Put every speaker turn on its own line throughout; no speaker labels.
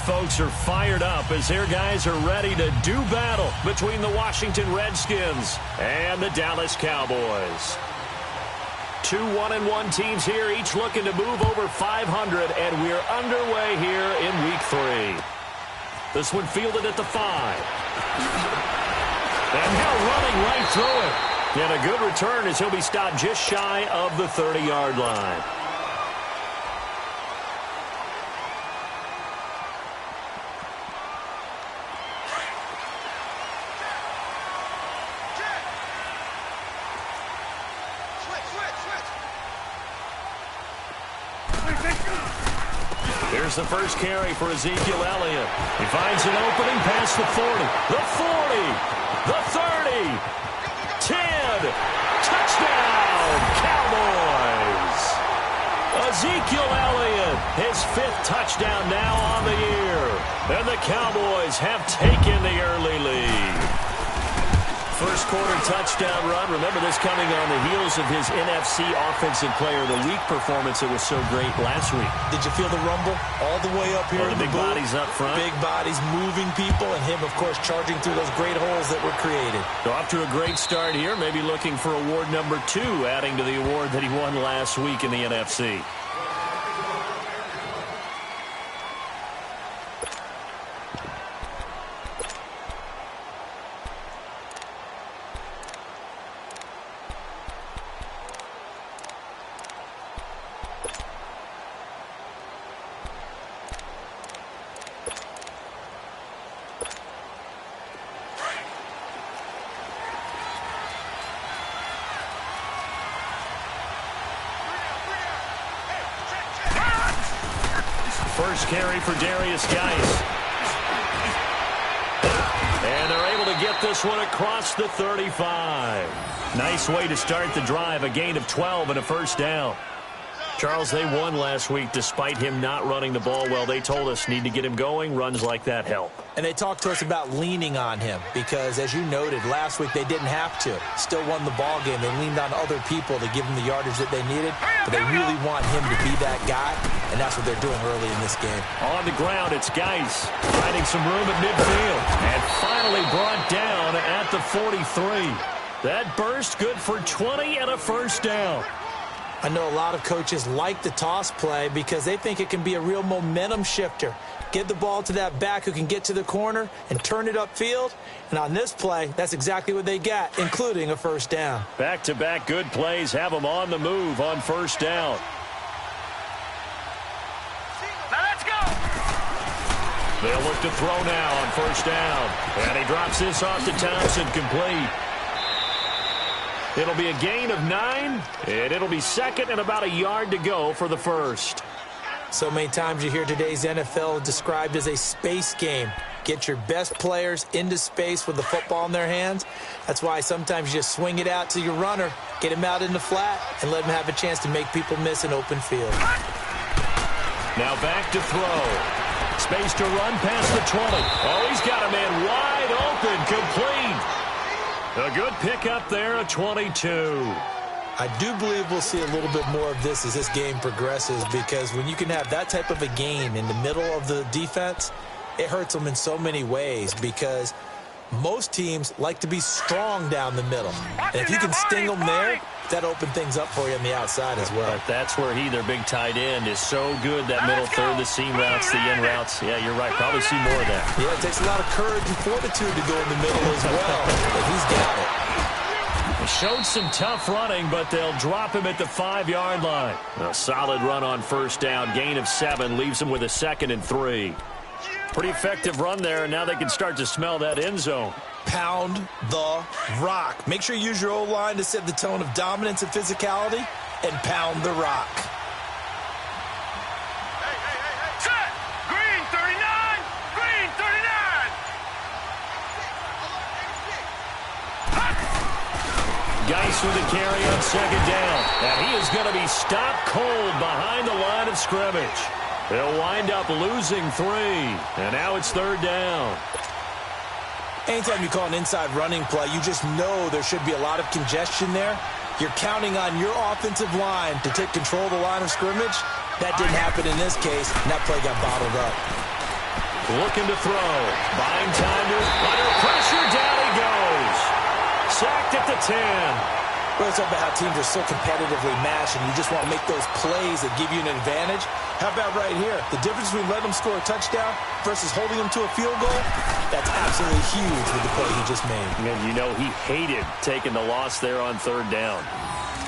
folks are fired up as their guys are ready to do battle between the Washington Redskins and the Dallas Cowboys. Two 1-1 teams here, each looking to move over 500, and we're underway here in Week 3. This one fielded at the 5. And now running right through it. And a good return as he'll be stopped just shy of the 30-yard line. Here's the first carry for Ezekiel Elliott. He finds an opening past the 40, the 40, the 30, 10, touchdown, Cowboys! Ezekiel Elliott, his 5th touchdown now on the year. And the Cowboys have taken the early lead. First quarter touchdown run. Remember this coming on the heels of his NFC Offensive Player of the Week performance that was so great last week.
Did you feel the rumble all the way up here?
The big bodies up front.
Big bodies moving people, and him, of course, charging through those great holes that were created.
So off to a great start here. Maybe looking for award number 2, adding to the award that he won last week in the NFC. First carry for Darius Geis. And they're able to get this one across the 35. Nice way to start the drive, a gain of 12 and a first down. Charles, they won last week despite him not running the ball well. They told us need to get him going. Runs like that help.
And they talked to us about leaning on him because, as you noted, last week they didn't have to. Still won the ball game. They leaned on other people to give them the yardage that they needed. But they really want him to be that guy, and that's what they're doing early in this game.
On the ground, it's Geis finding some room at midfield. And finally brought down at the 43. That burst good for 20 and a first down.
I know a lot of coaches like the toss play because they think it can be a real momentum shifter. Get the ball to that back who can get to the corner and turn it upfield. And on this play, that's exactly what they got, including a first down.
Back-to-back good plays have them on the move on first down.
Now let's go!
They'll look to throw now on first down. And he drops this off to Thompson, complete. It'll be a gain of 9, and it'll be second and about a yard to go for the first.
So many times you hear today's NFL described as a space game. Get your best players into space with the football in their hands. That's why sometimes you just swing it out to your runner, get him out in the flat, and let him have a chance to make people miss an open field.
Now back to throw. Space to run past the 20. Oh, he's got a man wide open, complete. A good pickup there, a 22.
I do believe we'll see a little bit more of this as this game progresses because when you can have that type of a gain in the middle of the defense, it hurts them in so many ways because most teams like to be strong down the middle. And if you can sting them there, that opens things up for you on the outside as well.
But that's where their big tight end, is so good, that middle third, the seam routes, the in routes. Yeah, you're right. Probably see more of that.
Yeah, it takes a lot of courage and fortitude to go in the middle as well. But he's got it.
He showed some tough running, but they'll drop him at the 5-yard line. A solid run on first down. Gain of 7 leaves him with a 2nd and 3. Pretty effective run there, and now they can start to smell that end zone.
Pound the rock. Make sure you use your O-line to set the tone of dominance and physicality, and pound the rock.
Set! Green 39! Green 39!
Geis with a carry on second down. And he is going to be stopped cold behind the line of scrimmage. They'll wind up losing 3. And now it's third down.
Anytime you call an inside running play, you just know there should be a lot of congestion there. You're counting on your offensive line to take control of the line of scrimmage. That didn't happen in this case, and that play got bottled up.
looking to throw. Buying time to under pressure. Down he goes. Sacked at the 10.
We're talking about how teams are so competitively matched, and you just want to make those plays that give you an advantage. How about right here? The difference between letting them score a touchdown versus holding them to a field goal, that's absolutely huge with the play he just made.
And you know he hated taking the loss there on third down.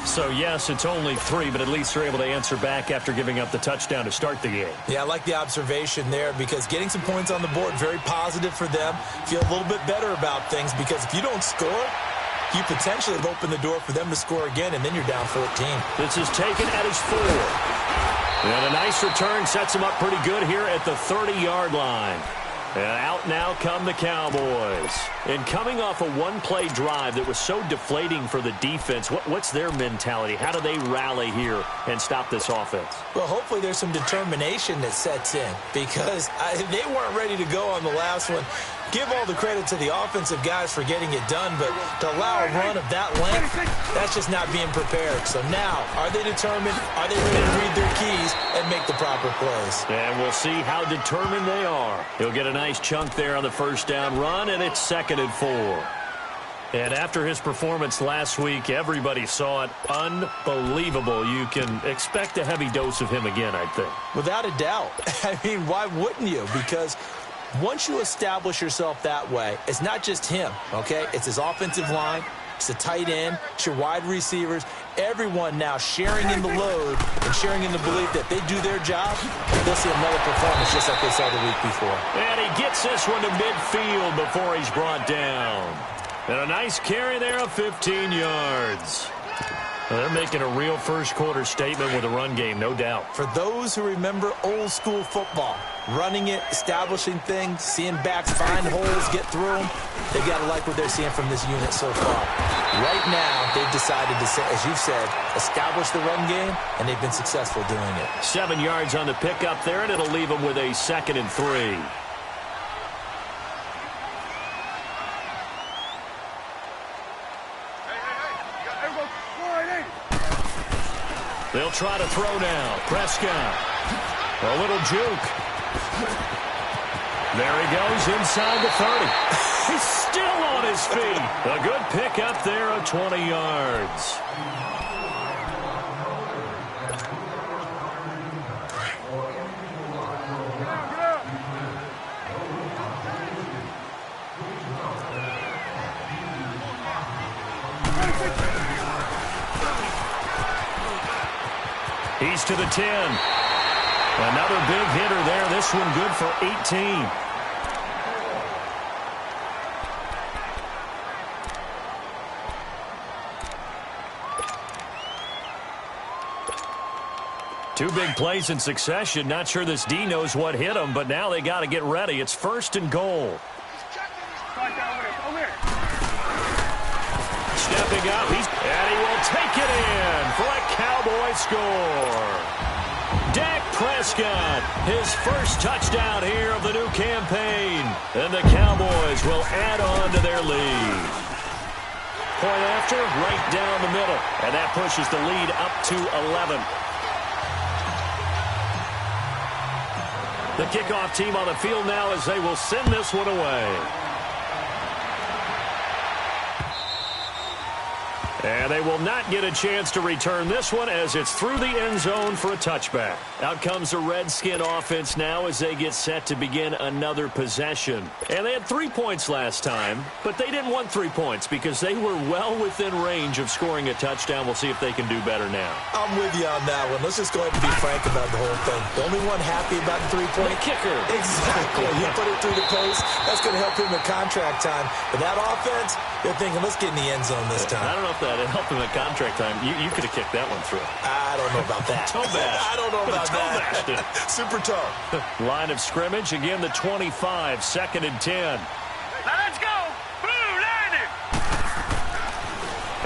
So, yes, it's only 3, but at least they're able to answer back after giving up the touchdown to start the game.
Yeah, I like the observation there because getting some points on the board, very positive for them. Feel a little bit better about things because if you don't score, you potentially have opened the door for them to score again, and then you're down 14.
This is taken at his 4. And a nice return sets him up pretty good here at the 30-yard line. And out now come the Cowboys. And coming off a one-play drive that was so deflating for the defense, what's their mentality? How do they rally here and stop this offense?
Well, hopefully there's some determination that sets in because they weren't ready to go on the last one. Give all the credit to the offensive guys for getting it done, but to allow a run of that length, that's just not being prepared. So now, are they determined? Are they ready to read their keys and make the proper plays?
And we'll see how determined they are. He'll get a nice chunk there on the first down run, and it's 2nd and 4. And after his performance last week, everybody saw it. Unbelievable. You can expect a heavy dose of him again, I think.
Without a doubt. I mean, why wouldn't you? Because once you establish yourself that way, it's not just him, okay? It's his offensive line, it's the tight end, it's your wide receivers, everyone now sharing in the load and sharing in the belief that they do their job, they'll see another performance just like they saw the week before.
And he gets this one to midfield before he's brought down. And a nice carry there of 15 yards. Well, they're making a real first-quarter statement with a run game, no doubt.
For those who remember old-school football, running it, establishing things, seeing backs find holes, get through them, they've got to like what they're seeing from this unit so far. Right now, they've decided to, as you've said, establish the run game, and they've been successful doing it.
7 yards on the pickup there, and it'll leave them with a 2nd and 3. They'll try to throw now. Prescott. A little juke. There he goes inside the 30. He's still on his feet. A good pickup there of 20 yards. He's to the 10. Another big hitter there. This one good for 18. Two big plays in succession. Not sure this D knows what hit him, but now they got to get ready. It's 1st and goal. Stepping up, and he will take it in for a Cowboy score. Dak Prescott, his first touchdown here of the new campaign. And the Cowboys will add on to their lead. Point after, right down the middle. And that pushes the lead up to 11. The kickoff team on the field now as they will send this one away. And they will not get a chance to return this one as it's through the end zone for a touchback. Out comes the Redskin offense now as they get set to begin another possession. And they had 3 points last time, but they didn't want 3 points because they were well within range of scoring a touchdown. We'll see if they can do better now.
I'm with you on that one. Let's just go ahead and be frank about the whole thing. The only one happy about the 3-point
kicker.
Exactly. You put it through the post. That's going to help him at contract time. But that offense, they're thinking, let's get in the end zone this time.
I don't know if that helped him at contract time. You could have kicked that one through.
I don't know about that.
Toe bash.
I don't know about that. Super toe.
Line of scrimmage, again the 25, 2nd and 10.
Now let's go. Blue, line it.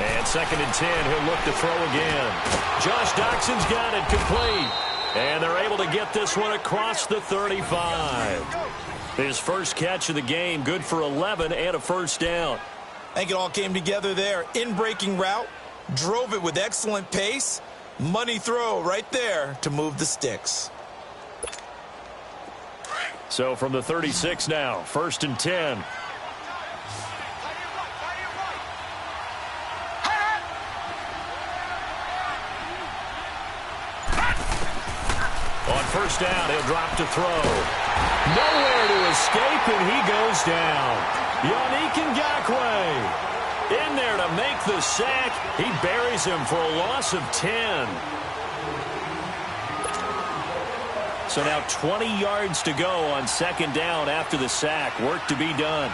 And 2nd and 10, he'll look to throw again. Josh Doxson's got it complete. And they're able to get this one across the 35. His first catch of the game, good for 11 and a first down.
I think it all came together there. In-breaking route, drove it with excellent pace. Money throw right there to move the sticks.
So from the 36 now, 1st and 10. On 1st down, he'll drop to throw. Nowhere to escape, and he goes down. Yannick Ngakoue in there to make the sack. He buries him for a loss of 10. So now 20 yards to go on 2nd down after the sack. Work to be done.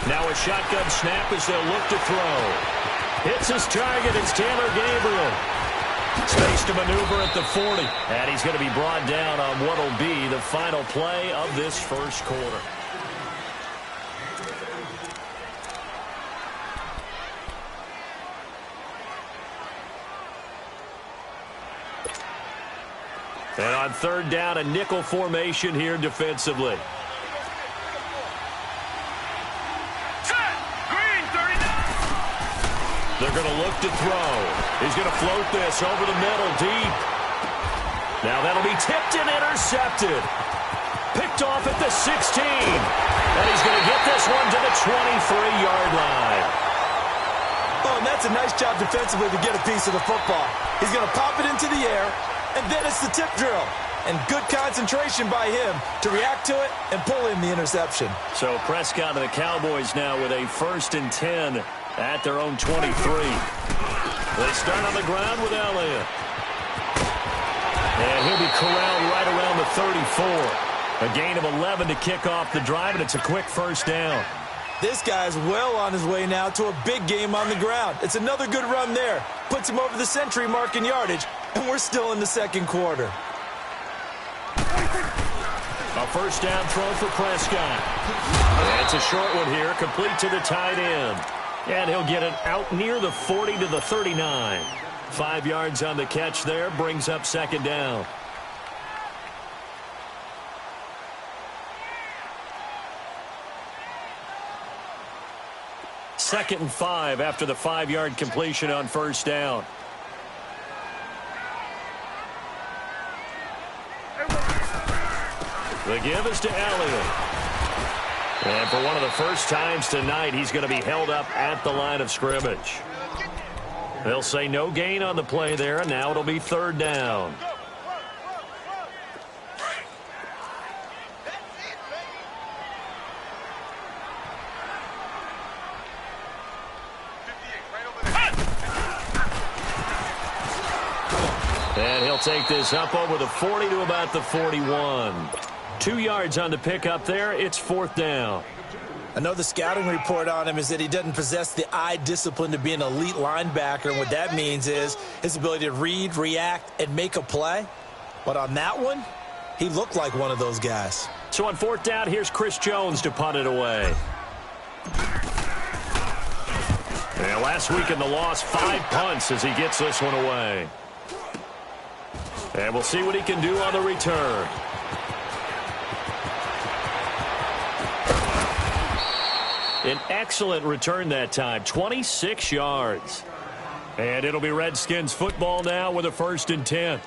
Now a shotgun snap as they'll look to throw. Hits his target. It's Taylor Gabriel. Space to maneuver at the 40. And he's going to be brought down on what will be the final play of this first quarter. And on 3rd down, a nickel formation here defensively. They're going to look to throw. He's going to float this over the middle, deep. Now that'll be tipped and intercepted. Picked off at the 16. And he's going to get this one to the 23-yard line.
Oh, and that's a nice job defensively to get a piece of the football. He's going to pop it into the air, and then it's the tip drill. And good concentration by him to react to it and pull in the interception.
So Prescott and the Cowboys now with a 1st and 10 at their own 23. They start on the ground with Elliott. And he'll be corralled right around the 34. A gain of 11 to kick off the drive, and it's a quick 1st down.
This guy's well on his way now to a big game on the ground. It's another good run there. Puts him over the century mark in yardage, and we're still in the 2nd quarter.
A 1st down throw for Prescott. And it's a short one here, complete to the tight end. And he'll get it out near the 40 to the 39. 5 yards on the catch there, brings up 2nd down. Second and 5 after the 5-yard completion on 1st down. The give is to Elliott. And for one of the first times tonight, he's going to be held up at the line of scrimmage. They'll say no gain on the play there, and now it'll be 3rd down. And he'll take this up over the 40 to about the 41. 2 yards on the pickup there. It's 4th down.
I know the scouting report on him is that he doesn't possess the eye discipline to be an elite linebacker. And what that means is his ability to read, react, and make a play. But on that one, he looked like one of those guys.
So on 4th down, here's Chris Jones to punt it away. And last week in the loss, 5 punts as he gets this one away. And we'll see what he can do on the return. An excellent return that time, 26 yards. And it'll be Redskins football now with a 1st and 10.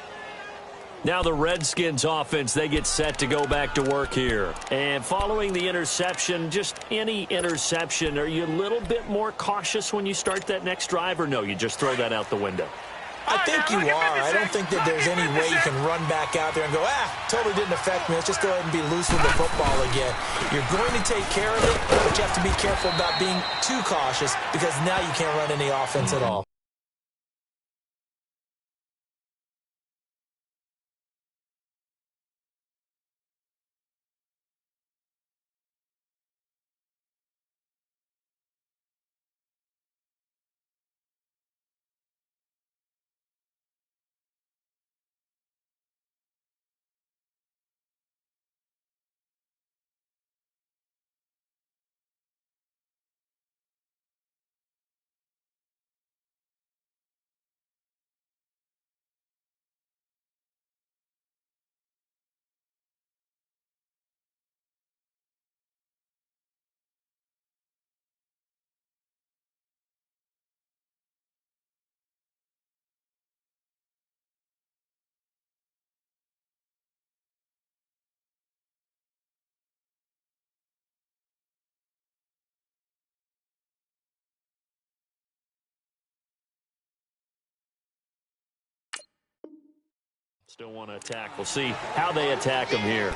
Now the Redskins offense, they get set to go back to work here. And following the interception, just any interception, are you a little bit more cautious when you start that next drive, or no, you just throw that out the window?
I think you are. I don't think that there's any way you can run back out there and go, totally didn't affect me. Let's just go ahead and be loose with the football again. You're going to take care of it, but you have to be careful about being too cautious because now you can't run any offense at all.
Still want to attack. We'll see how they attack him here.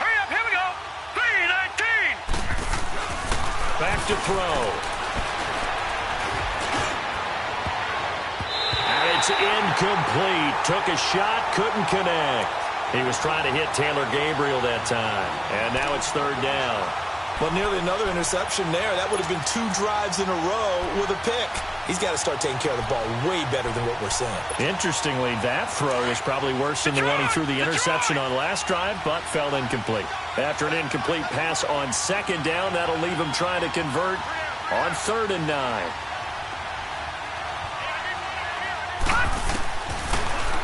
Hurry up, here we go. 3-19.
Back to throw. And it's incomplete. Took a shot, couldn't connect. He was trying to hit Taylor Gabriel that time. And now it's third down.
Well, nearly another interception there. That would have been 2 drives in a row with a pick. He's got to start taking care of the ball way better than what we're seeing.
Interestingly, that throw is probably worse than the one he threw the interception on last drive, but fell incomplete. After an incomplete pass on second down, that'll leave him trying to convert on 3rd and 9.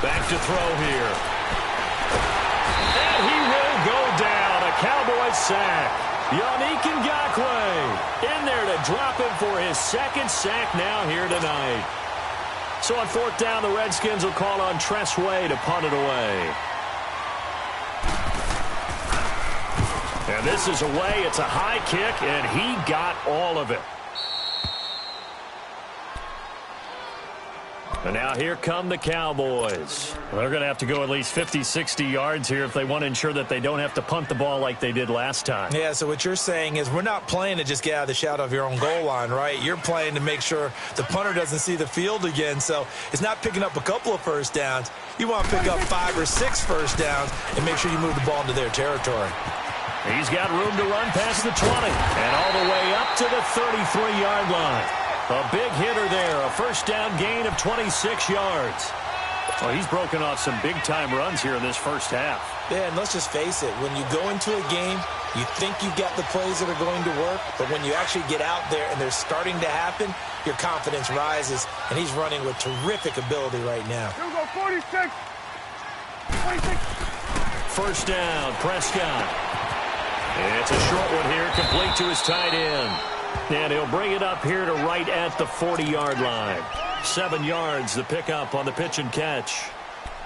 Back to throw here. And he will go down. A Cowboys sack. Yannick Ngakoue in there to drop him for his 2nd sack now here tonight. So on 4th down, the Redskins will call on Tress Way to punt it away. And this is away. It's a high kick, and he got all of it. And now here come the Cowboys. They're going to have to go at least 50, 60 yards here if they want to ensure that they don't have to punt the ball like they did last time.
Yeah, so what you're saying is we're not playing to just get out of the shadow of your own goal line, right? You're playing to make sure the punter doesn't see the field again. So it's not picking up a couple of first downs. You want to pick up 5 or 6 first downs and make sure you move the ball into their territory.
He's got room to run past the 20 and all the way up to the 33-yard line. A big hitter there, a first down gain of 26 yards. Well, he's broken off some big-time runs here in this first half.
Yeah, and let's just face it. When you go into a game, you think you've got the plays that are going to work, but when you actually get out there and they're starting to happen, your confidence rises, and he's running with terrific ability right now.
Here we go, 46. 26.
First down, Prescott. And it's a short one here, complete to his tight end. And he'll bring it up here to right at the 40-yard line. 7 yards, the pickup on the pitch and catch.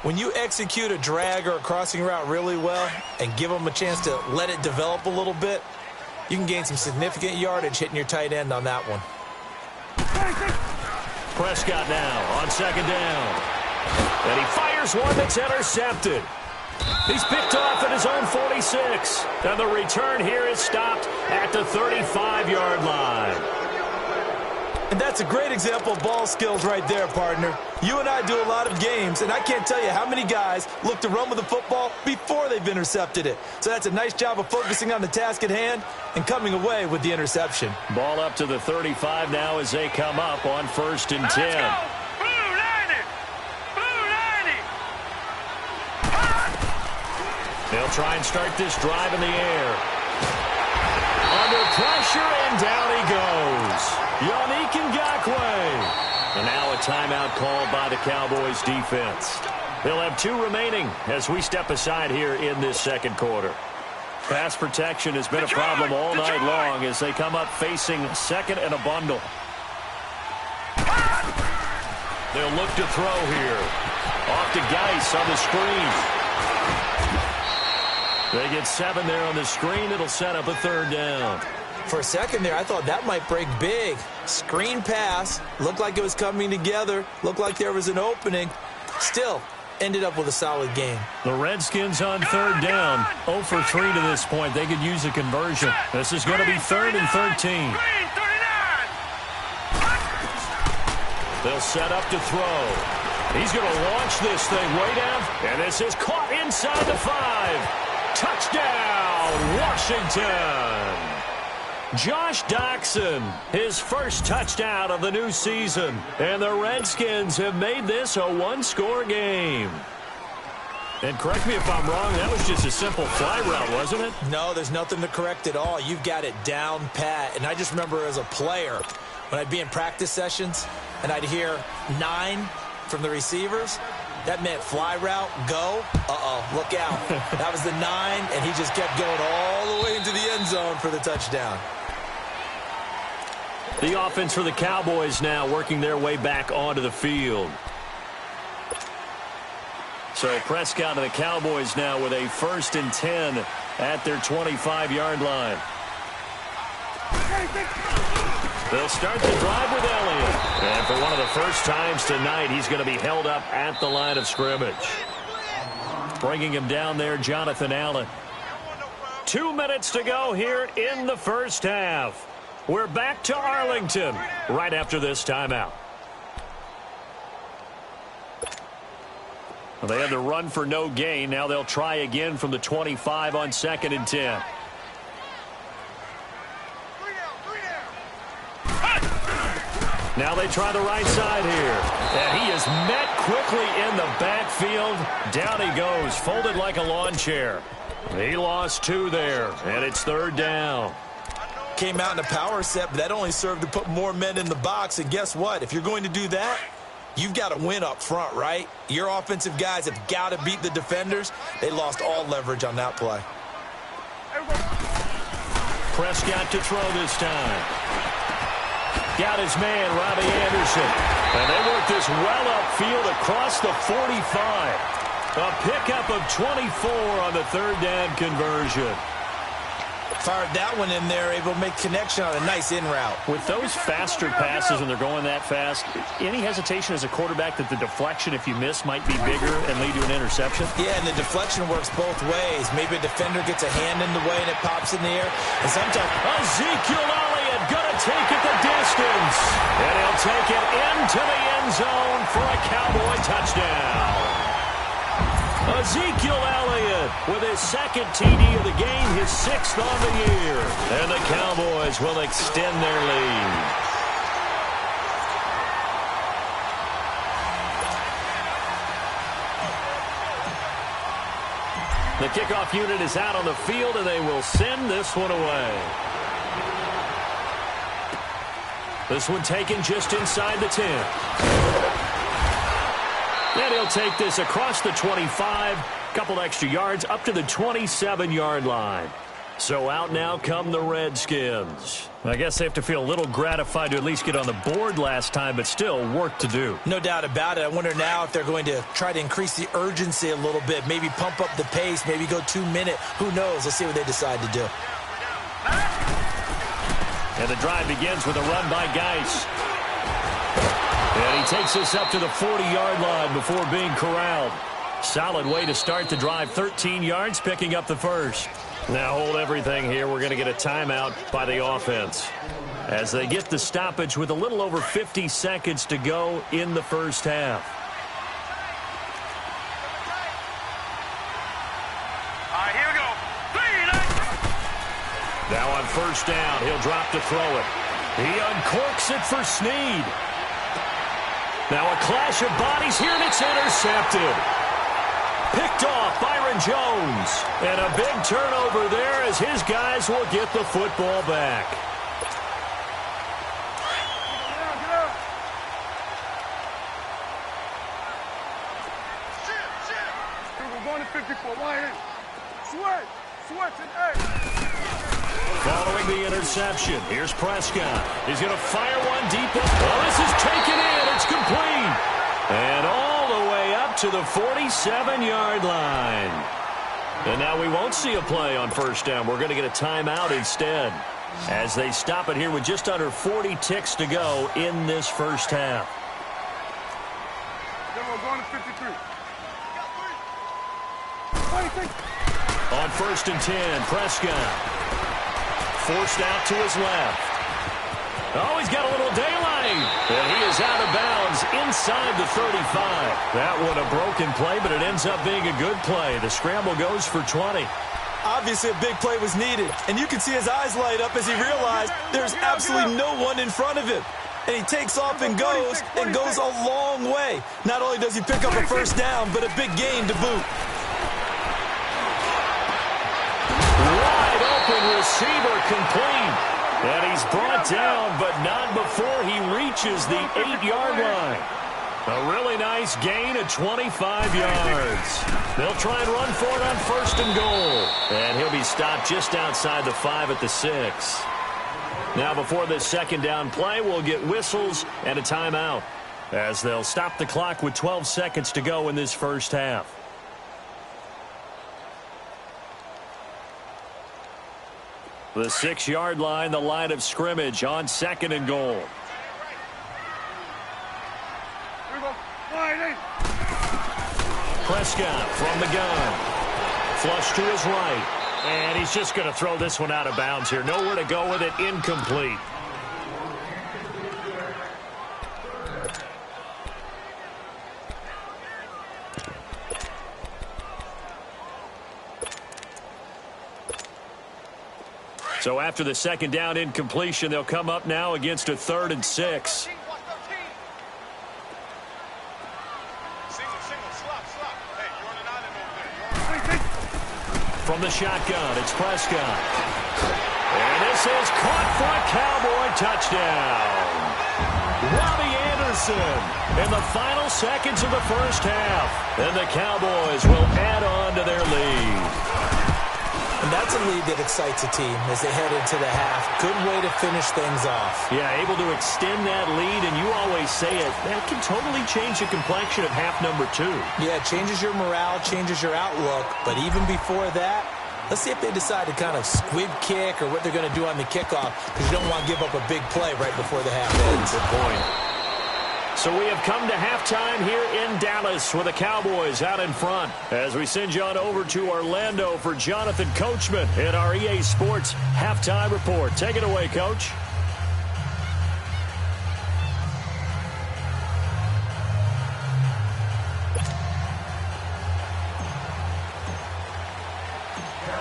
When you execute a drag or a crossing route really well and give them a chance to let it develop a little bit, you can gain some significant yardage hitting your tight end on that one.
Prescott now on second down. And he fires one that's intercepted. He's picked off at his own 46. And the return here is stopped at the 35-yard line.
And that's a great example of ball skills right there, partner. You and I do a lot of games, and I can't tell you how many guys look to run with the football before they've intercepted it. So that's a nice job of focusing on the task at hand and coming away with the interception.
Ball up to the 35 now as they come up on 1st and 10. They'll try and start this drive in the air. Under pressure, and down he goes. Yannick Ngakoue. And now a timeout called by the Cowboys defense. They'll have 2 remaining as we step aside here in this second quarter. Pass protection has been a problem all night long as they come up facing 2nd and a bundle. They'll look to throw here. Off to Geis on the screen. They get 7 there on the screen. It'll set up a 3rd down.
For a second there, I thought that might break big. Screen pass. Looked like it was coming together. Looked like there was an opening. Still, ended up with a solid game.
The Redskins on 3rd down. 0 for 3 to this point. They could use a conversion. This is going to be 3rd and 13. They'll set up to throw. He's going to launch this thing way down. And this is caught inside the 5. Touchdown, Washington. Josh Doctson, his first touchdown of the new season. And the Redskins have made this a 1-score game. And correct me if I'm wrong, that was just a simple fly route, wasn't it?
No, there's nothing to correct at all. You've got it down pat. And I just remember as a player, when I'd be in practice sessions and I'd hear 9 from the receivers, that meant fly route, go. Look out. That was the 9, and he just kept going all the way into the end zone for the touchdown.
The offense for the Cowboys now working their way back onto the field. So Prescott and the Cowboys now with a 1st and 10 at their 25-yard line. They'll start the drive with Elliott. And for one of the first times tonight, he's going to be held up at the line of scrimmage. Bringing him down there, Jonathan Allen. 2 minutes to go here in the first half. We're back to Arlington right after this timeout. Well, they had the run for no gain. Now they'll try again from the 25 on 2nd and 10. Now they try the right side here. And he is met quickly in the backfield. Down he goes, folded like a lawn chair. He lost 2 there, and it's 3rd down.
Came out in a power set, but that only served to put more men in the box. And guess what? If you're going to do that, you've got to win up front, right? Your offensive guys have got to beat the defenders. They lost all leverage on that play.
Prescott to throw this time. Got his man, Robbie Anderson. And they work this well upfield across the 45. A pickup of 24 on the 3rd down conversion.
Fired that one in there, able to make connection on a nice in route.
With those faster passes when they're going that fast, any hesitation as a quarterback that the deflection, if you miss, might be bigger and lead to an interception?
Yeah, and the deflection works both ways. Maybe a defender gets a hand in the way and it pops in the air. And sometimes
Ezekiel Elliott gonna take it the distance. And he'll take it into the end zone for a Cowboy touchdown. Ezekiel Elliott with his 2nd TD of the game, his 6th on the year. And the Cowboys will extend their lead. The kickoff unit is out on the field, and they will send this one away. This one taken just inside the 10. And he'll take this across the 25, couple extra yards, up to the 27-yard line. So out now come the Redskins. I guess they have to feel a little gratified to at least get on the board last time, but still work to do.
No doubt about it. I wonder now if they're going to try to increase the urgency a little bit, maybe pump up the pace, maybe go 2-minute. Who knows? Let's see what they decide to do.
And the drive begins with a run by Geis. And he takes this up to the 40-yard line before being corralled. Solid way to start the drive. 13 yards, picking up the 1st. Now hold everything here. We're going to get a timeout by the offense as they get the stoppage with a little over 50 seconds to go in the first half.
All right, here we go.
Now on 1st down, he'll drop to throw it. He uncorks it for Snead. Now a clash of bodies here, and it's intercepted. Picked off Byron Jones. And a big turnover there as his guys will get the football back.
We're going to 54. Wide in. Switch and
Following the interception, here's Prescott. He's going to fire one deep. Oh, this is taken in. It's complete. And all the way up to the 47-yard line. And now we won't see a play on 1st down. We're going to get a timeout instead as they stop it here with just under 40 ticks to go in this first half.
Then we're going to 53. 26.
On 1st and 10, Prescott. Forced out to his left. Oh, he's got a little daylight. And he is out of bounds inside the 35. That one a broken play, but it ends up being a good play. The scramble goes for 20.
Obviously, a big play was needed. And you can see his eyes light up as he realized there's absolutely no one in front of him. And he takes off and goes a long way. Not only does he pick up a 1st down, but a big gain to boot.
Wide open receiver complete. And he's brought down, but not before he reaches the 8-yard line. A really nice gain of 25 yards. They'll try and run for it on 1st and goal. And he'll be stopped just outside the 5 at the 6. Now before this 2nd down play, we'll get whistles and a timeout as they'll stop the clock with 12 seconds to go in this first half. The 6-yard line, the line of scrimmage on 2nd and goal.
Here we go. Wide in.
Prescott from the gun. Flush to his right. And he's just going to throw this one out of bounds here. Nowhere to go with it. Incomplete. So after the 2nd down incompletion, they'll come up now against a 3rd and 6. From the shotgun, it's Prescott. And this is caught for a Cowboy touchdown. Robbie Anderson in the final seconds of the first half. And the Cowboys will add on to their lead.
And that's a lead that excites a team as they head into the half. Good way to finish things off.
Yeah, able to extend that lead, and you always say it, that can totally change the complexion of half number 2.
Yeah, it changes your morale, changes your outlook. But even before that, let's see if they decide to kind of squib kick or what they're going to do on the kickoff, because you don't want to give up a big play right before the half ends.
Good point. So we have come to halftime here in Dallas with the Cowboys out in front as we send you on over to Orlando for Jonathan Coachman in our EA Sports Halftime Report. Take it away, Coach.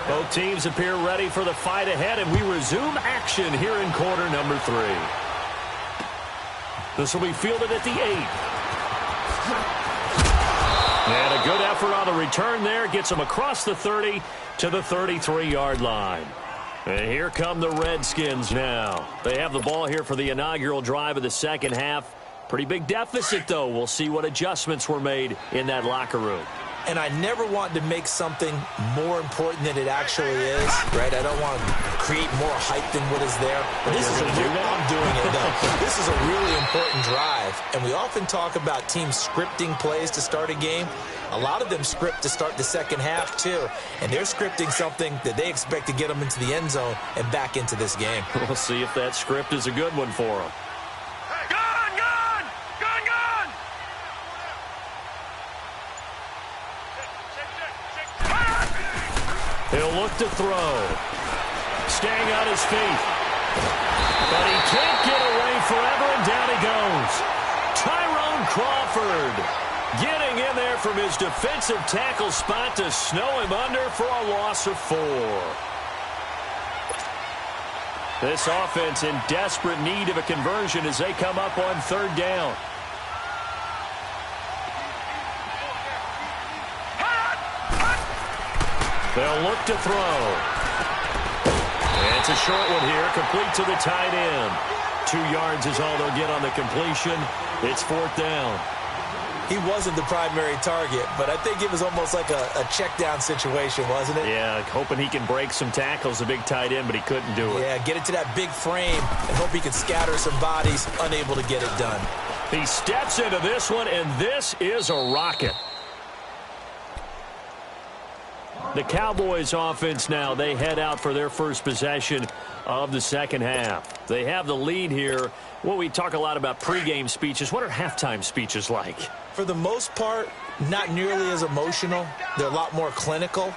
Both teams appear ready for the fight ahead, and we resume action here in quarter number 3. This will be fielded at the 8. And a good effort on the return there. Gets them across the 30 to the 33-yard line. And here come the Redskins now. They have the ball here for the inaugural drive of the second half. Pretty big deficit, though. We'll see what adjustments were made in that locker room.
And I never want to make something more important than it actually is, right? I don't want to create more hype than what is there. But
This is
I'm doing it, though. This is a really important drive. And we often talk about teams scripting plays to start a game. A lot of them script to start the second half, too. And they're scripting something that they expect to get them into the end zone and back into this game.
We'll see if that script is a good one for them. He'll look to throw. Staying on his feet. But he can't get away forever, and down he goes. Tyrone Crawford getting in there from his defensive tackle spot to snow him under for a loss of 4. This offense in desperate need of a conversion as they come up on 3rd down. They'll look to throw. And it's a short one here, complete to the tight end. 2 yards is all they'll get on the completion. It's 4th down.
He wasn't the primary target, but I think it was almost like a check down situation, wasn't it?
Yeah, hoping he can break some tackles, the big tight end, but he couldn't do it.
Yeah, get it to that big frame and hope he can scatter some bodies, unable to get it done.
He steps into this one, and this is a rocket. The Cowboys offense now, they head out for their first possession of the second half. They have the lead here. Well, we talk a lot about pregame speeches. What are halftime speeches like?
For the most part, not nearly as emotional. They're a lot more clinical.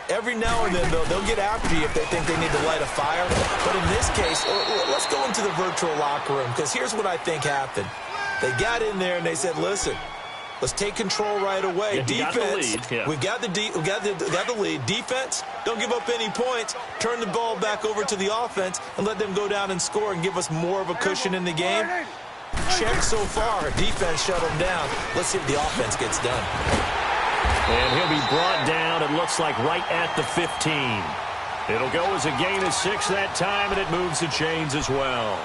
Every now and then, though, they'll get after you if they think they need to light a fire. But in this case, let's go into the virtual locker room, because here's what I think happened. They got in there and they said, listen, let's take control right away.
Yeah,
Defense,
we've
got the lead. Defense, don't give up any points. Turn the ball back over to the offense and let them go down and score and give us more of a cushion in the game. Check so far. Defense shut them down. Let's see if the offense gets done.
And he'll be brought down, it looks like, right at the 15. It'll go as a gain of 6 that time, and it moves the chains as well.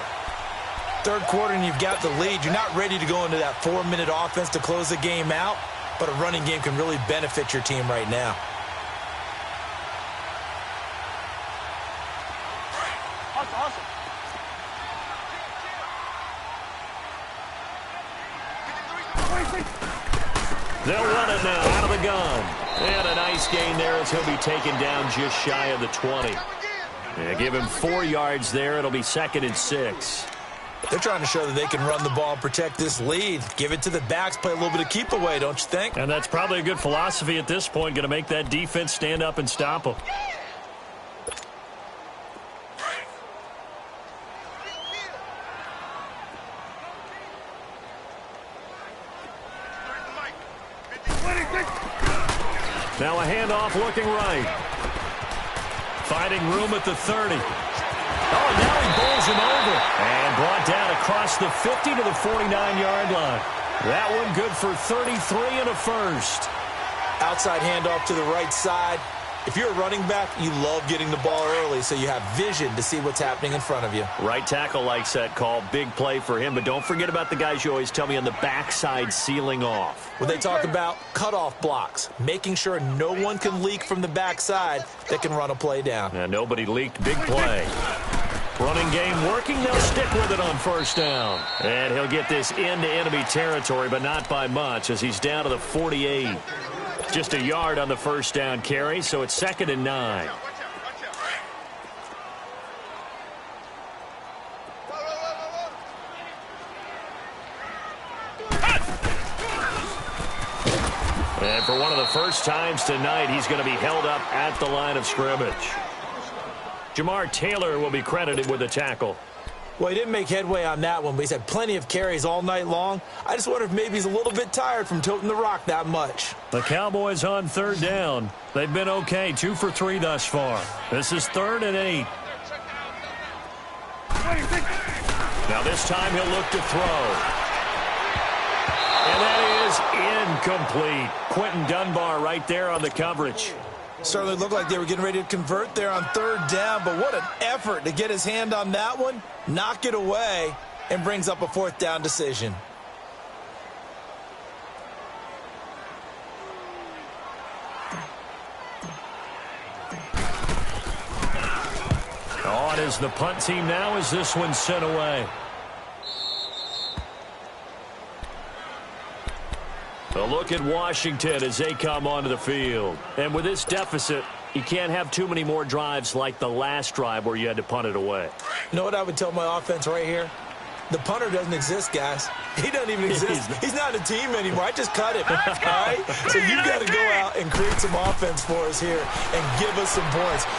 Third quarter and you've got the lead. You're not ready to go into that 4-minute offense to close the game out, but a running game can really benefit your team right now.
Awesome.
They'll run it now out of the gun. And a nice gain there as he'll be taken down just shy of the 20. Yeah, give him 4 yards there. It'll be 2nd and 6.
They're trying to show that they can run the ball and protect this lead. Give it to the backs, play a little bit of keep away, don't you think?
And that's probably a good philosophy at this point, going to make that defense stand up and stop them. Now a handoff looking right. Finding room at the 30. Oh, now he bowls him over. And brought down across the 50 to the 49-yard line. That one good for 33 and a first.
Outside handoff to the right side. If you're a running back, you love getting the ball early so you have vision to see what's happening in front of you.
Right tackle likes that call. Big play for him. But don't forget about the guys you always tell me on the backside sealing off.
When they talk about cutoff blocks, making sure no one can leak from the backside that can run a play down.
And nobody leaked. Big play. Running game working. They'll stick with it on first down. And he'll get this into enemy territory, but not by much as he's down to the 48. Just a yard on the first down carry, so it's 2nd and 9. And for one of the first times tonight, he's going to be held up at the line of scrimmage. Jamar Taylor will be credited with a tackle.
Well, he didn't make headway on that one, but he's had plenty of carries all night long. I just wonder if maybe he's a little bit tired from toting the rock that much.
The Cowboys on 3rd down. They've been okay, 2 for 3 thus far. This is 3rd and 8. Now this time he'll look to throw. And that is incomplete. Quentin Dunbar right there on the coverage.
Certainly looked like they were getting ready to convert there on 3rd down, but what an effort to get his hand on that one, knock it away, and brings up a 4th down decision.
On is the punt team now as this one's sent away. A look at Washington as they come onto the field. And with this deficit, you can't have too many more drives like the last drive where you had to punt it away.
You know what I would tell my offense right here? The punter doesn't exist, guys. He doesn't even exist. He's not a team anymore. I just cut him. All right? So you've got to go out and create some offense for us here and give us some points.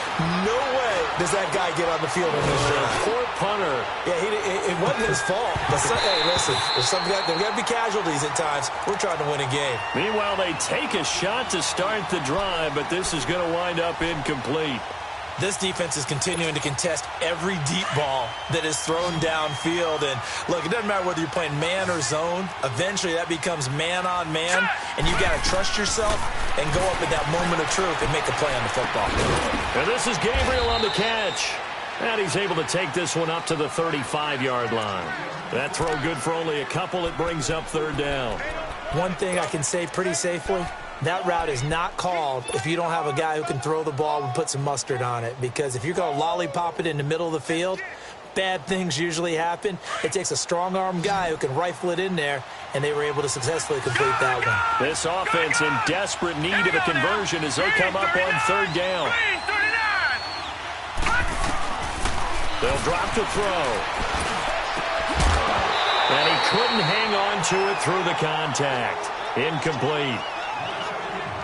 No way does that guy get on the field in this drive.
Poor punter.
Yeah, it wasn't his fault. But hey, listen, there's got to be casualties at times. We're trying to win a game.
Meanwhile, they take a shot to start the drive, but this is going to wind up incomplete.
This defense is continuing to contest every deep ball that is thrown downfield. And, look, it doesn't matter whether you're playing man or zone. Eventually, that becomes man-on-man, and you've got to trust yourself and go up at that moment of truth and make a play on the football.
And this is Gabriel on the catch. And he's able to take this one up to the 35-yard line. That throw good for only a couple. It brings up 3rd down.
One thing I can say pretty safely, that route is not called if you don't have a guy who can throw the ball and put some mustard on it. Because if you're going to lollipop it in the middle of the field, bad things usually happen. It takes a strong-arm guy who can rifle it in there, and they were able to successfully complete that one.
This offense in desperate need of a conversion as they come up on 3rd down. They'll drop to throw. And he couldn't hang on to it through the contact. Incomplete.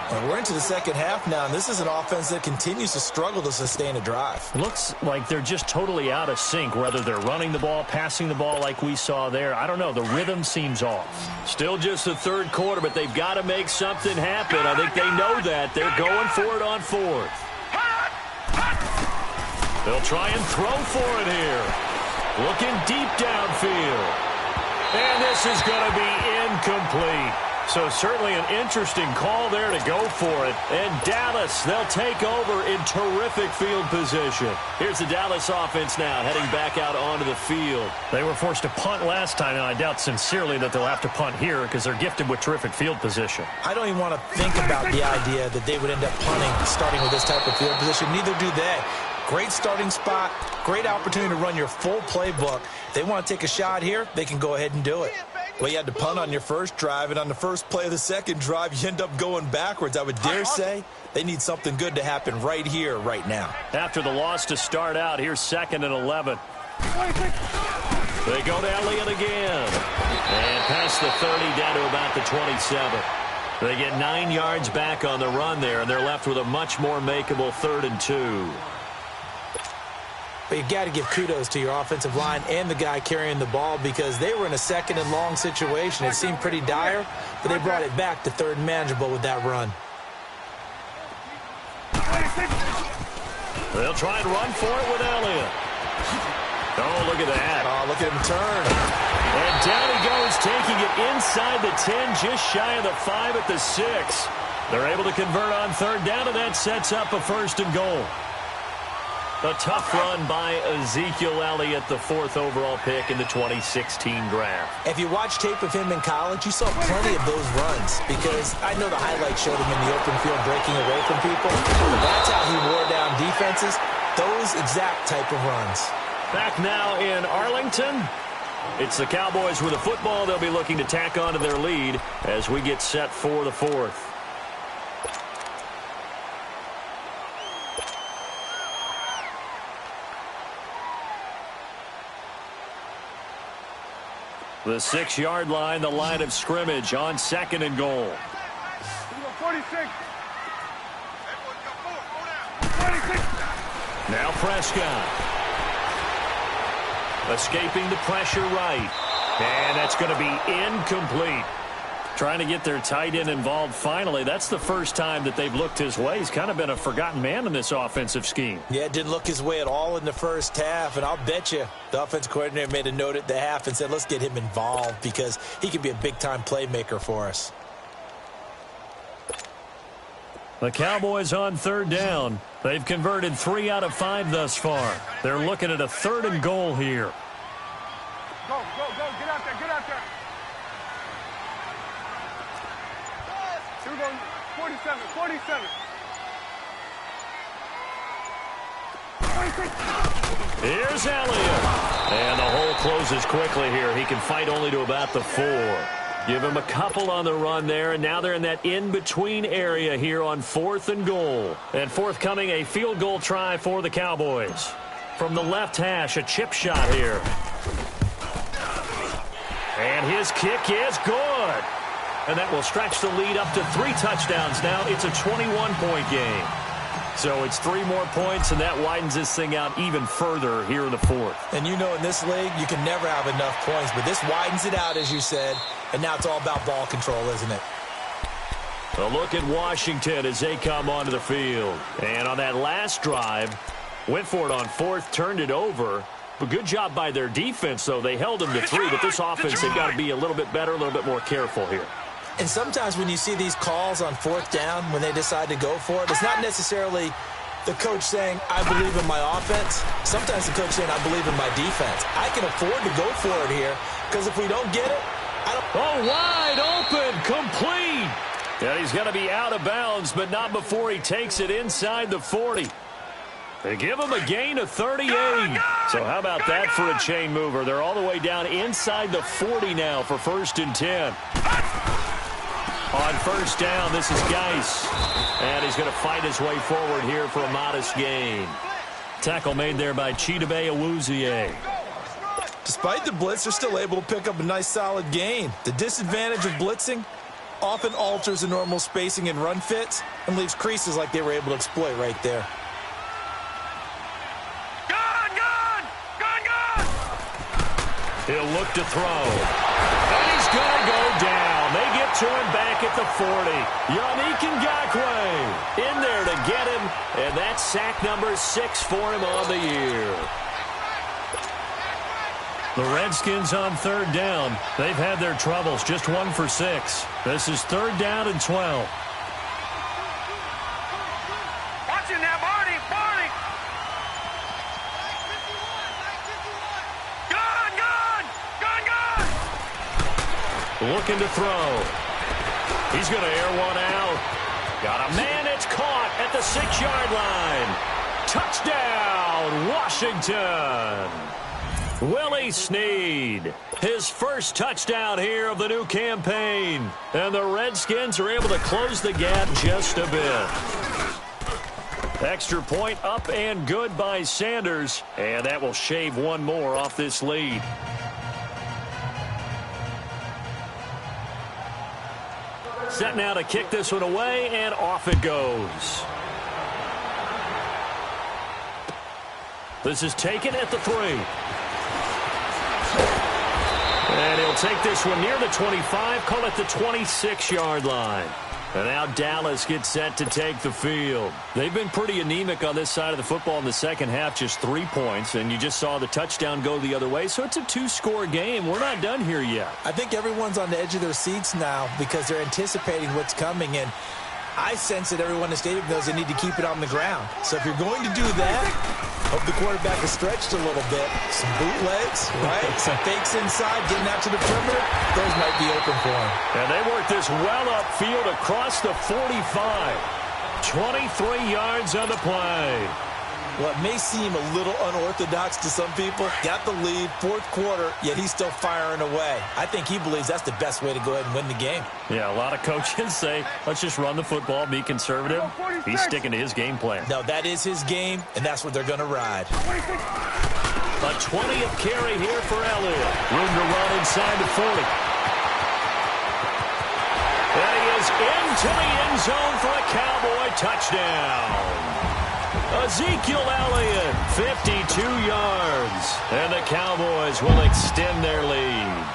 And we're into the second half now, and this is an offense that continues to struggle to sustain a drive.
It looks like they're just totally out of sync, whether they're running the ball, passing the ball like we saw there. I don't know. The rhythm seems off. Still just the 3rd quarter, but they've got to make something happen. I think they know that. They're going for it on 4th. They'll try and throw for it here. Looking deep downfield. And this is going to be incomplete. So certainly an interesting call there to go for it. And Dallas, they'll take over in terrific field position. Here's the Dallas offense now heading back out onto the field. They were forced to punt last time, and I doubt sincerely that they'll have to punt here because they're gifted with terrific field position.
I don't even want to think about the idea that they would end up punting starting with this type of field position. Neither do they. Great starting spot, great opportunity to run your full playbook. If they want to take a shot here, they can go ahead and do it. Well, you had to punt on your first drive, and on the first play of the second drive, you end up going backwards. I would dare say they need something good to happen right here, right now.
After the loss to start out, here's 2nd and 11. They go to Elliott again. And past the 30 down to about the 27. They get 9 yards back on the run there, and they're left with a much more makeable 3rd and 2.
But you got to give kudos to your offensive line and the guy carrying the ball because they were in a 2nd and long situation. It seemed pretty dire, but they brought it back to 3rd and manageable with that run.
They'll try and run for it with Elliott. Oh, look at that.
Oh, look at him turn.
And down he goes, taking it inside the 10, just shy of the 5 at the 6. They're able to convert on 3rd down, and that sets up a 1st and goal. A tough run by Ezekiel Elliott, the 4th overall pick in the 2016 draft.
If you watch tape of him in college, you saw plenty of those runs because I know the highlights showed him in the open field breaking away from people. But that's how he wore down defenses, those exact type of runs.
Back now in Arlington. It's the Cowboys with the football. They'll be looking to tack on to their lead as we get set for the 4th. The 6-yard line, the line of scrimmage on 2nd and goal.
46.
Now Prescott. Escaping the pressure right. And that's going to be incomplete. Trying to get their tight end involved finally. That's the first time that they've looked his way. He's kind of been a forgotten man in this offensive scheme.
Yeah, it didn't look his way at all in the first half. And I'll bet you the offensive coordinator made a note at the half and said, let's get him involved because he could be a big-time playmaker for us.
The Cowboys on 3rd down. They've converted 3 out of 5 thus far. They're looking at a 3rd and goal here.
Go. Get out there. Here we go. 47. 46.
Here's Elliott. And the hole closes quickly here. He can fight only to about the 4. Give him a couple on the run there, and now they're in that in-between area here on 4th and goal. And forthcoming, a field goal try for the Cowboys. From the left hash, a chip shot here. And his kick is good. And that will stretch the lead up to 3 touchdowns now. It's a 21-point game. So it's 3 more points, and that widens this thing out even further here in the 4th.
And you know in this league, you can never have enough points, but this widens it out, as you said, and now it's all about ball control, isn't it?
A look at Washington as they come onto the field. And on that last drive, went for it on 4th, turned it over. But good job by their defense, though. They held them to 3, but this offense, they've got to be a little bit better, a little bit more careful here.
And sometimes when you see these calls on 4th down, when they decide to go for it, it's not necessarily the coach saying, I believe in my offense. Sometimes the coach saying, I believe in my defense. I can afford to go for it here because if we don't get it, I don't.
Oh, wide open, complete. And he's going to be out of bounds, but not before he takes it inside the 40. They give him a gain of 38. So how about that for a chain mover? They're all the way down inside the 40 now for 1st and 10. On 1st down, this is Geis. And he's going to fight his way forward here for a modest gain. Tackle made there by Chidobe Awuzie.
Despite the blitz, they're still able to pick up a nice solid gain. The disadvantage of blitzing often alters the normal spacing and run fits and leaves creases like they were able to exploit right there.
He'll look to throw. And he's going to go down. They get to him back at the 40. Yannick Ngakoue in there to get him. And that's sack number 6 for him on the year. The Redskins on 3rd down. They've had their troubles. Just 1 for 6. This is 3rd down and 12. Looking to throw. He's going to air one out. Got a man. It's caught at the 6-yard line. Touchdown, Washington. Willie Snead, his first touchdown here of the new campaign. And the Redskins are able to close the gap just a bit. Extra point up and good by Sanders. And that will shave one more off this lead. Set now to kick this one away, and off it goes. This is taken at the 3. And he'll take this one near the 25, call it the 26-yard line. And now Dallas gets set to take the field. They've been pretty anemic on this side of the football in the second half, just 3 points, and you just saw the touchdown go the other way, so it's a 2-score game. We're not done here yet.
I think everyone's on the edge of their seats now because they're anticipating what's coming, and I sense that everyone in the stadium knows they need to keep it on the ground. So if you're going to do that, hope the quarterback is stretched a little bit. Some bootlegs, right? Some fakes inside, getting out to the perimeter. Those might be open for him.
And they work this well upfield across the 45. 23 yards on the play.
Well, it may seem a little unorthodox to some people. Got the lead, fourth quarter, yet he's still firing away. I think he believes that's the best way to go ahead and win the game.
Yeah, a lot of coaches say, let's just run the football, be conservative. He's sticking to his game plan.
No, that is his game, and that's what they're going to ride.
A 20th carry here for Elliott. Room to run inside the 40. And he is into the end zone for a Cowboy touchdown. Ezekiel Elliott, 52 yards. And the Cowboys will extend their lead.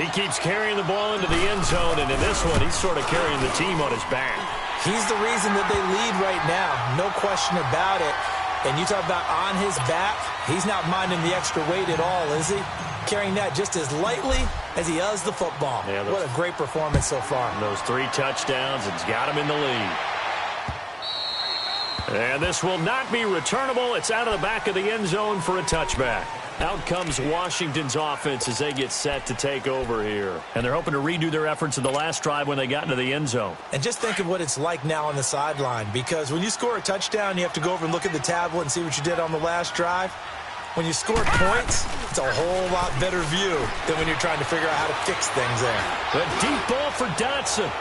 He keeps carrying the ball into the end zone, and in this one, he's sort of carrying the team on his back.
He's the reason that they lead right now. No question about it. And you talk about on his back, he's not minding the extra weight at all, is he? Carrying that just as lightly as he does the football. Yeah, what a great performance so far.
Those 3 touchdowns, it's got him in the lead. And this will not be returnable. It's out of the back of the end zone for a touchback. Out comes Washington's offense as they get set to take over here. And they're hoping to redo their efforts in the last drive when they got into the end zone.
And just think of what it's like now on the sideline, because when you score a touchdown, you have to go over and look at the tablet and see what you did on the last drive. When you score points, it's a whole lot better view than when you're trying to figure out how to fix things there.
A deep ball for Dotson.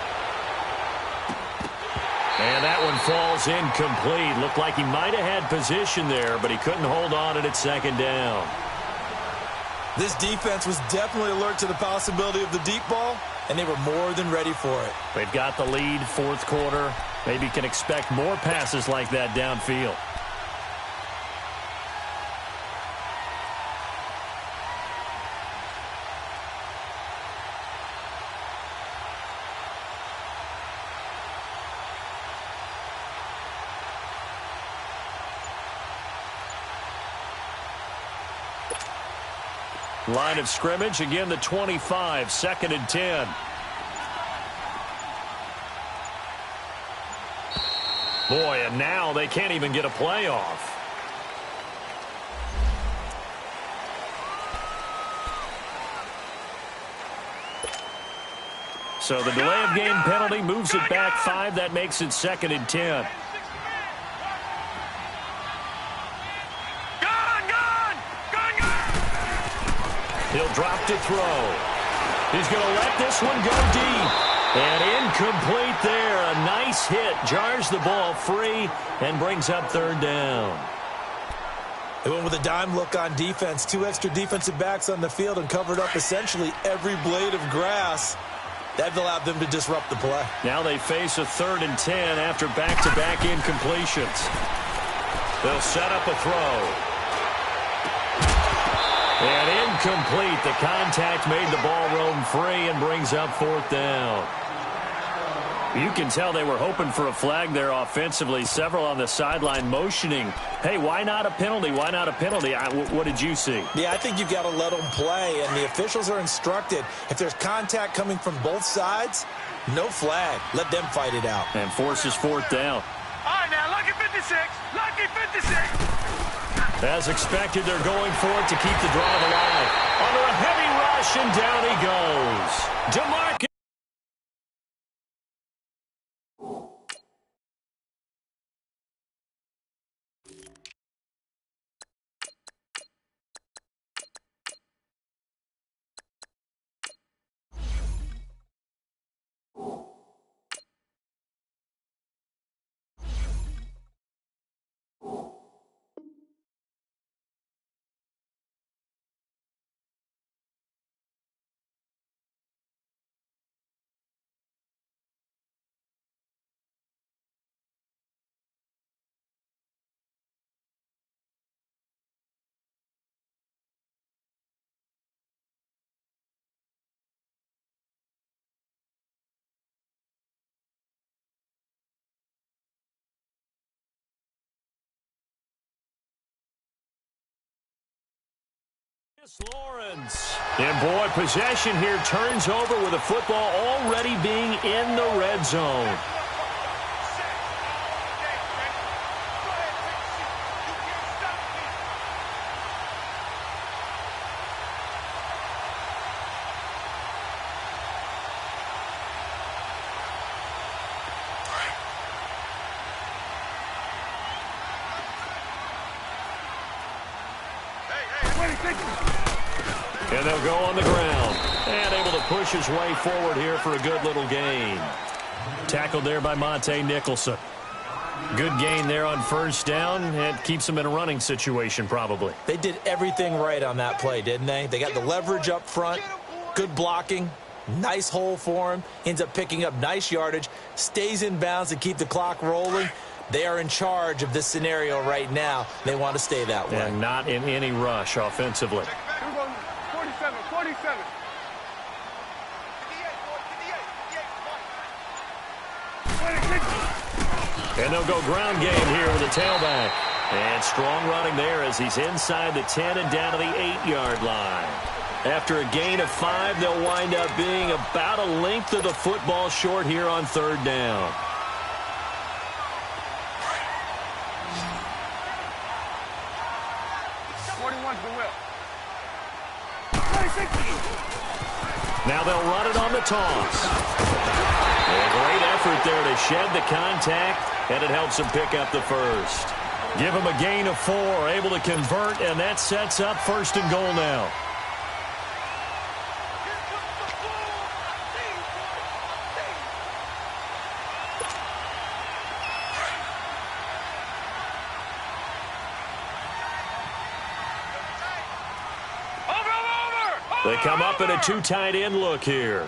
And that one falls incomplete. Looked like he might have had position there, but he couldn't hold on at its second down.
This defense was definitely alert to the possibility of the deep ball, and they were more than ready for it.
They've got the lead, fourth quarter. Maybe can expect more passes like that downfield. Line of scrimmage, again the 25, 2nd and 10. Boy, and now they can't even get a play off. So the delay of game penalty moves it back 5. That makes it 2nd and 10. He'll drop to throw. He's going to let this one go deep. And incomplete there. A nice hit. Jars the ball free and brings up 3rd down.
They went with a dime look on defense. 2 extra defensive backs on the field and covered up essentially every blade of grass. That allowed them to disrupt the play.
Now they face a 3rd and 10 after back-to-back incompletions. They'll set up a throw. And incomplete. The contact made the ball roam free and brings up 4th down. You can tell they were hoping for a flag there offensively. Several on the sideline motioning. Hey, why not a penalty? Why not a penalty? What did you see?
Yeah, I think you've got to let them play, and the officials are instructed. If there's contact coming from both sides, no flag. Let them fight it out.
And forces 4th down.
All right, now, lucky 56. Lucky 56.
As expected, they're going for it to keep the drive alive. Under a heavy rush, and down he goes. DeMarcus. Lawrence. And boy, possession here turns over with the football already being in the red zone. And they'll go on the ground. And able to push his way forward here for a good little gain. Tackled there by Monte Nicholson. Good gain there on first down. It keeps him in a running situation probably.
They did everything right on that play, didn't they? They got the leverage up front, good blocking, nice hole for him, ends up picking up nice yardage, stays in bounds to keep the clock rolling. They are in charge of this scenario right now. They want to stay that way.
And not in any rush offensively.
47.
And they'll go ground game here with a tailback. And strong running there as he's inside the 10 and down to the 8-yard line. After a gain of 5, they'll wind up being about a length of the football short here on third down. Now they'll run it on the toss. A great effort there to shed the contact, and it helps him pick up the first. Give him a gain of 4, able to convert, and that sets up first and goal now. They come up in a 2 tight end look here.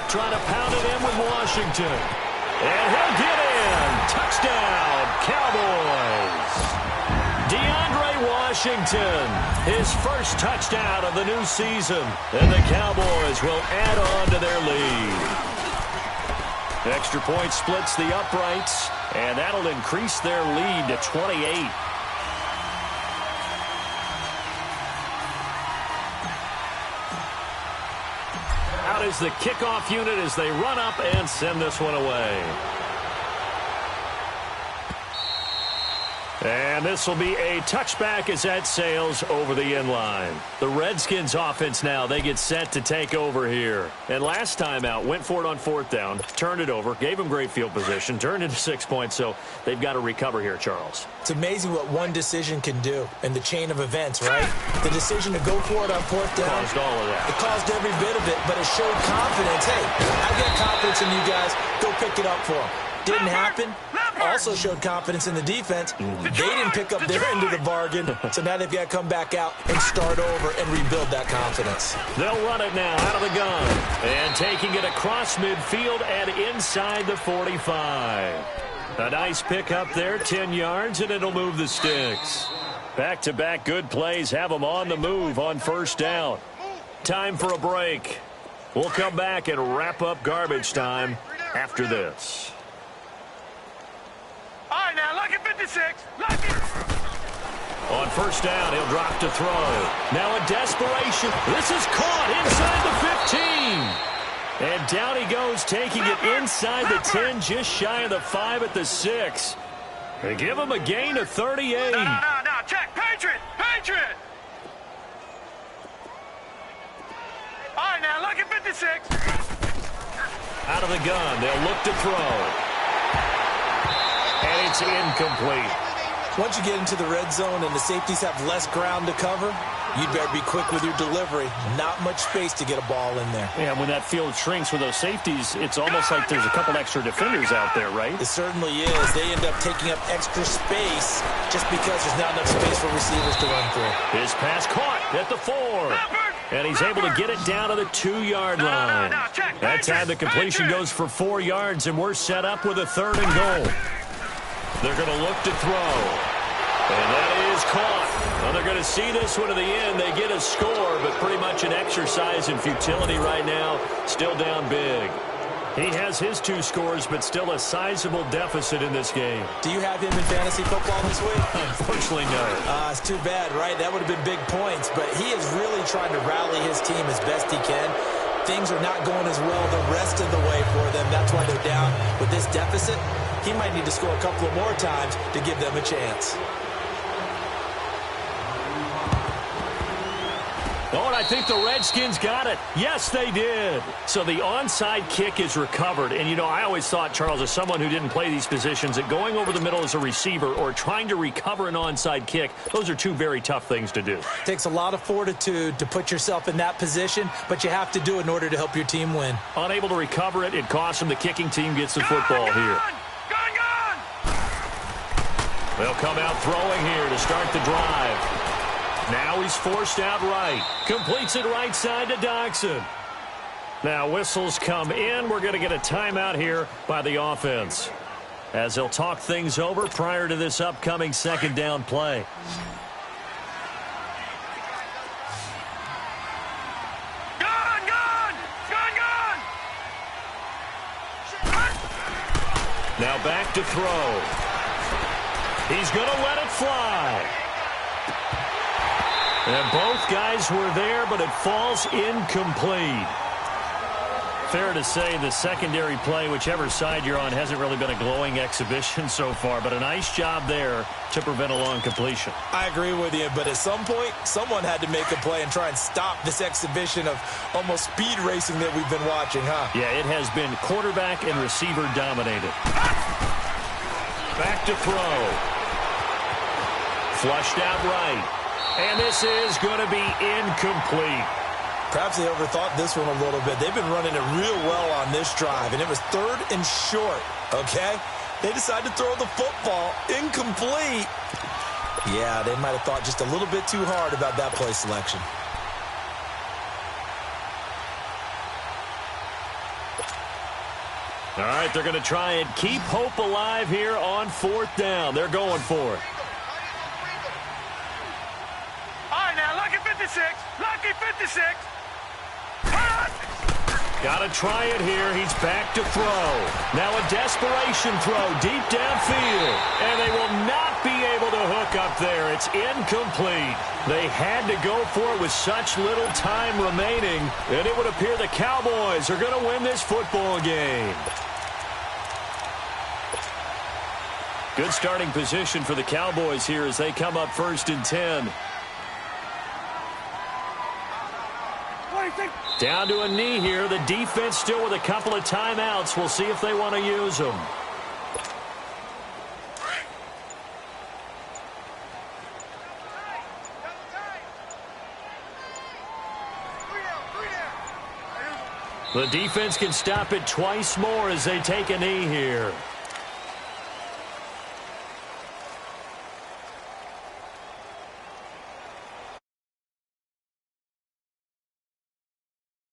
Trying to pound it in with Washington. And he'll get in. Touchdown, Cowboys. DeAndre Washington, his first touchdown of the new season. And the Cowboys will add on to their lead. Extra point splits the uprights, and that'll increase their lead to 28. Out is the kickoff unit as they run up and send this one away. And this will be a touchback as that sails over the end line. The Redskins offense now, they get set to take over here. And last time out, went for it on 4th down, turned it over, gave them great field position, turned into 6 points, so they've got to recover here, Charles.
It's amazing what one decision can do in the chain of events, right? The decision to go for it on 4th down.
Caused all of that.
It caused every bit of it, but it showed confidence. Hey, I've got confidence in you guys. Go pick it up for them. Didn't happen. Also showed confidence in the defense. They didn't pick up their end of the bargain, so now they've got to come back out and start over and rebuild that confidence.
They'll run it now out of the gun. And taking it across midfield and inside the 45. A nice pick up there, 10 yards, and it'll move the sticks. Back-to-back good plays have them on the move on first down. Time for a break. We'll come back and wrap up garbage time after this.
All right, now, look at 56. Look at...
On first down, he'll drop to throw. Now in desperation, this is caught inside the 15. And down he goes, taking it inside the 10, just shy of the 5 at the 6. They give him a gain of 38.
No, check. Patriot. All right, now, look at 56.
Out of the gun, they'll look to throw. And it's incomplete.
Once you get into the red zone and the safeties have less ground to cover, you'd better be quick with your delivery. Not much space to get a ball in there.
Yeah, when that field shrinks with those safeties, it's almost like there's a couple extra defenders out there, right?
It certainly is. They end up taking up extra space just because there's not enough space for receivers to run through.
His pass caught at the 4. And he's able to get it down to the 2-yard line. That time the completion goes for 4 yards, and we're set up with a 3rd and goal. They're going to look to throw. And that is caught. Well, they're going to see this one to the end. They get a score, but pretty much an exercise in futility right now. Still down big. He has his 2 scores, but still a sizable deficit in this game.
Do you have him in fantasy football this week?
Unfortunately, no.
It's too bad, right? That would have been big points, but he is really trying to rally his team as best he can. Things are not going as well the rest of the way for them. That's why they're down with this deficit. He might need to score a couple of more times to give them a chance.
Oh, and I think the Redskins got it. Yes, they did. So the onside kick is recovered. And, you know, I always thought, Charles, as someone who didn't play these positions, that going over the middle as a receiver or trying to recover an onside kick, those are 2 very tough things to do.
It takes a lot of fortitude to put yourself in that position, but you have to do it in order to help your team win.
Unable to recover it, it costs them. The kicking team gets the football here.
Gone!
They'll come out throwing here to start the drive. Now he's forced out right. Completes it right side to Dodson. Now whistles come in. We're going to get a timeout here by the offense, as they'll talk things over prior to this upcoming 2nd down play.
Gone!
Now back to throw. He's going to let it fly. And both guys were there, but it falls incomplete. Fair to say the secondary play, whichever side you're on, hasn't really been a glowing exhibition so far, but a nice job there to prevent a long completion.
I agree with you, but at some point, someone had to make a play and try and stop this exhibition of almost speed racing that we've been watching, huh?
Yeah, it has been quarterback and receiver dominated. Back to throw. Flushed out right. And this is going to be incomplete.
Perhaps they overthought this one a little bit. They've been running it real well on this drive, and it was 3rd and short, okay? They decided to throw the football incomplete. Yeah, they might have thought just a little bit too hard about that play selection.
All right, they're going to try and keep hope alive here on 4th down. They're going for it.
Lucky 56.
Got to try it here. He's back to throw. Now a desperation throw deep downfield. And they will not be able to hook up there. It's incomplete. They had to go for it with such little time remaining. And it would appear the Cowboys are going to win this football game. Good starting position for the Cowboys here as they come up 1st and 10. Down to a knee here. The defense still with a couple of timeouts. We'll see if they want to use them. The defense can stop it twice more as they take a knee here.